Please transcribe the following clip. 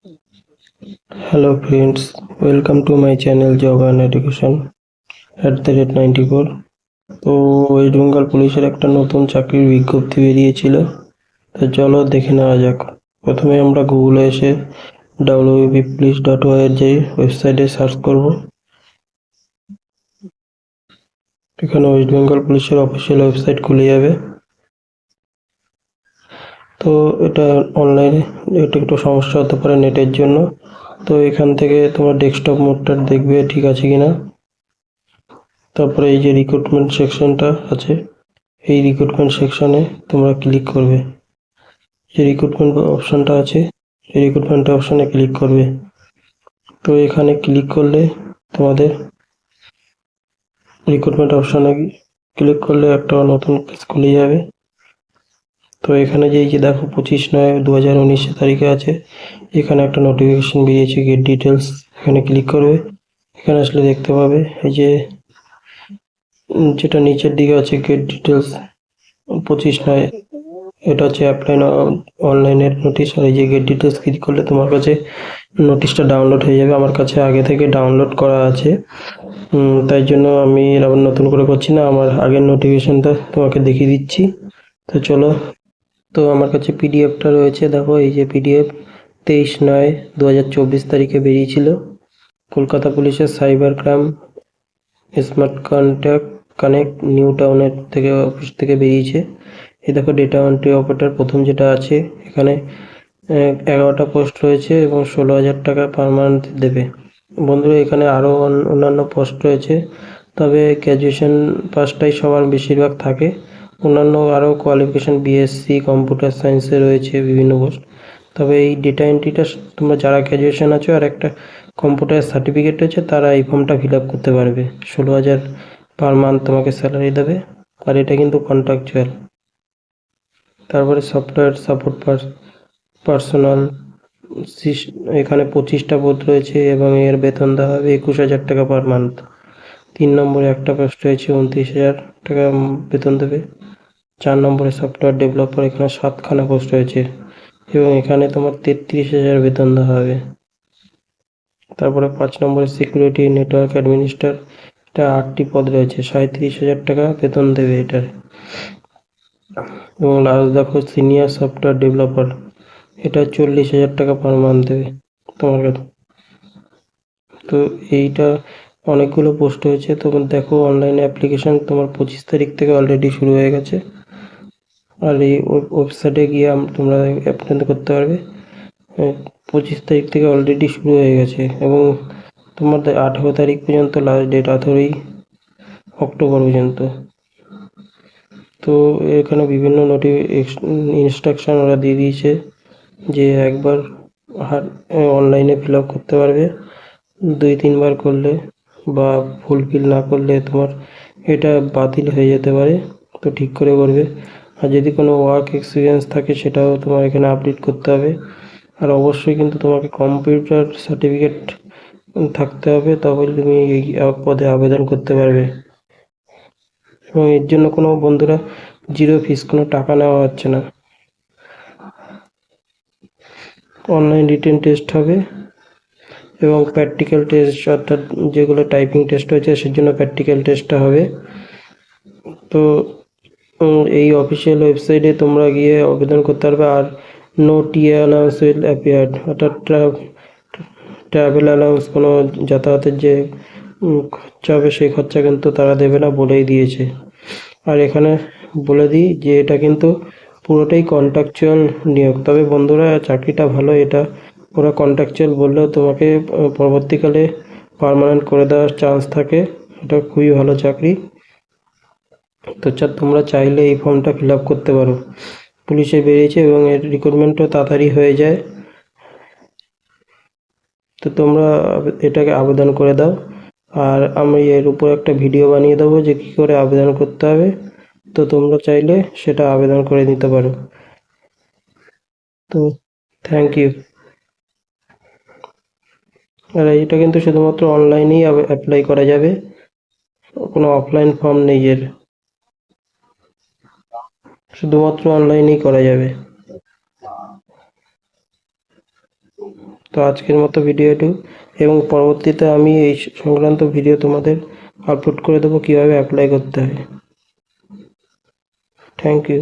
Hello friends, welcome to my channel Job and Education @94। তো West Bengal পুলিশের একটা নতুন চাকরির বিজ্ঞপ্তি বেরিয়েছিল, তো চলো দেখে নেওয়া যাক। প্রথমে আমরা গুগলে এসে www.police.org ওয়েবসাইটে সার্চ করব। এখানে ওয়েস্ট বেঙ্গল পুলিশের অফিসিয়াল ওয়েবসাইট খুলে যাবে। তো এটা অনলাইনে একটু সমস্যা হতে পারে নেটের জন্য, তো এখান থেকে তোমার ডেস্কটপ মোডটা দেখবে ঠিক আছে কিনা। তারপরে এই যে রিক্রুটমেন্ট সেকশনটা আছে, এই রিক্রুটমেন্ট সেকশনে তোমরা ক্লিক করবে। যে রিক্রুটমেন্ট অপশনটা আছে, এই রিক্রুটমেন্ট অপশনে ক্লিক করবে। তো এখানে ক্লিক করলে তোমাদের রিক্রুটমেন্ট অপশনে ক্লিক করলে একটা নতুন পেজ খুলে যাবে। তো এখানে যে এই যে দেখো 25/9/2019 তারিখে আছে, এখানে একটা নোটিফিকেশন বেরিয়েছে গেট ডিটেলস, এখানে ক্লিক করবে। এখানে আসলে দেখতে পাবে এই যে যেটা নিচের দিকে আছে গেট ডিটেলস 25/9, এটা হচ্ছে অ্যাপ্লাই অনলাইনের নোটিশ। আর এই যে গেট ডিটেলস ক্লিক করলে তোমার কাছে নোটিশটা ডাউনলোড হয়ে যাবে। আমার কাছে আগে থেকে ডাউনলোড করা আছে, তাই জন্য আমি আবার নতুন করে করছি না, আমার আগের নোটিফিকেশনটা তোমাকে দেখিয়ে দিচ্ছি। তো চলো, তো আমার কাছে পিডিএফটা রয়েছে, দেখো এই যে পিডিএফ 23/9/2024 তারিখে বেরিয়েছিল। কলকাতা পুলিশের cyber crime smart connect new টাউনের থেকে অফিস থেকে বেরিয়েছে। এই দেখো ডেটা এন্ট্রি অপারেটর প্রথম যেটা আছে, এখানে 11টা পোস্ট রয়েছে এবং 16,000 টাকা পার মান্থ দেবে। বন্ধুরা এখানে আরও অন্যান্য পোস্ট রয়েছে, তবে গ্র্যাজুয়েশন পাসটাই সবার বেশিরভাগ থাকে। অন্যান্য আরও কোয়ালিফিকেশান বিএসসি কম্পিউটার সায়েন্সে রয়েছে বিভিন্ন পোস্ট। তবে এই ডেটা এন্ট্রিটা তোমরা যারা গ্র্যাজুয়েশন আছো আর একটা কম্পিউটার সার্টিফিকেট রয়েছে, তারা এই ফর্মটা ফিল আপ করতে পারবে। 16,000 পার মান্থ তোমাকে স্যালারি দেবে, আর এটা কিন্তু কন্ট্রাকচুয়াল। তারপরে সফটওয়্যার সাপোর্ট পার্সোনাল, এখানে 25টা পদ রয়েছে এবং এর বেতন দেওয়া হবে 21,000 টাকা পার মান্থ। 3 নম্বরে একটা পোস্ট রয়েছে, 29,000 টাকা বেতন দেবে। 4 নম্বরে সফটওয়্যার ডেভেলপার, এখানে 7খানা পোস্ট রয়েছে এবং এখানে তোমার 33,000 বেতন দেওয়া হবে। তারপরে 5 নম্বরে সিকিউরিটি নেটওয়ার্ক অ্যাডমিনিস্ট্রেটর, এটা 8টি পদ রয়েছে, 37,000 টাকা বেতন দেবে এটার। এবং লাস্ট দেখো সিনিয়র সফটওয়্যার ডেভেলপার, এটা 40,000 টাকা পার মান্থ দেবে তোমার কাছে। তো এইটা অনেকগুলো পোস্ট হয়েছে। তো দেখো অনলাইনে অ্যাপ্লিকেশন তোমার 25 তারিখ থেকে অলরেডি শুরু হয়ে গেছে, আর এই ওয়েবসাইটে গিয়ে তোমরা অ্যাপ্লাই করতে পারবে। 25 তারিখ থেকে অলরেডি শুরু হয়ে গেছে এবং তোমাদের 18 তারিখ পর্যন্ত লাস্ট ডেট, 18ই অক্টোবর পর্যন্ত। তো এখানে বিভিন্ন ইনস্ট্রাকশন ওরা দিয়ে দিয়েছে যে একবার অনলাইনে ফিল আপ করতে পারবে, 2-3 বার করলে বা ফুলফিল না করলে তোমার এটা বাতিল হয়ে যেতে পারে, তো ঠিক করে করবে। আর যদি কোনো ওয়ার্ক এক্সপিরিয়েন্স থাকে সেটাও তোমার এখানে আপডেট করতে হবে। আর অবশ্যই কিন্তু তোমাকে কম্পিউটার সার্টিফিকেট থাকতে হবে, তবে তুমি এই পদে আবেদন করতে পারবে। এবং এর জন্য কোনো বন্ধুরা জিরো ফিস, কোনো টাকা নেওয়া হচ্ছে না। অনলাইন রিটেন টেস্ট হবে এবং প্র্যাকটিক্যাল টেস্ট, অর্থাৎ যেগুলো টাইপিং টেস্ট হয়েছে সের জন্য প্র্যাকটিক্যাল টেস্টটা হবে। তো এই অফিসিয়াল ওয়েবসাইটে তোমরা গিয়ে আবেদন করতে পারবে। আর no TA allowance will appeared, অর্থাৎ ট্রাভেল অ্যালাউন্স, কোনো যাতায়াতের যে খরচা হবে সেই খরচা কিন্তু তারা দেবে না, বলেই দিয়েছে। আর এখানে বলে দিই যে এটা কিন্তু পুরোটাই কন্ট্রাকচুয়াল নিয়োগ। তবে বন্ধুরা চাকরিটা ভালো, এটা ওরা কন্ট্রাকচুয়াল বললেও তোমাকে পরবর্তীকালে পার্মানেন্ট করে দেওয়ার চান্স থাকে, এটা খুবই ভালো চাকরি। তো তোমরা চাইলে এই ফর্মটা ফিল আপ করতে পারো, পুলিশে বেরিয়েছে এবং এর রিক্রুটমেন্টও তাড়াতাড়ি হয়ে যায়। তো তোমরা এটাকে আবেদন করে দাও, আর আমি এর উপর একটা ভিডিও বানিয়ে দেবো যে কী করে আবেদন করতে হবে, তো তোমরা চাইলে সেটা আবেদন করে নিতে পারো। তো থ্যাংক ইউ। আর এটা কিন্তু শুধুমাত্র অনলাইনেই অ্যাপ্লাই করা যাবে, কোনো অফলাইন ফর্ম নেই এর, শুধুমাত্র অনলাইনেই করা যাবে। তো আজকের মতো ভিডিওটি, এবং পরবর্তীতে আমি এই সংক্রান্ত ভিডিও তোমাদের আপলোড করে দেবো কিভাবে অ্যাপ্লাই করতে হয়। Thank you.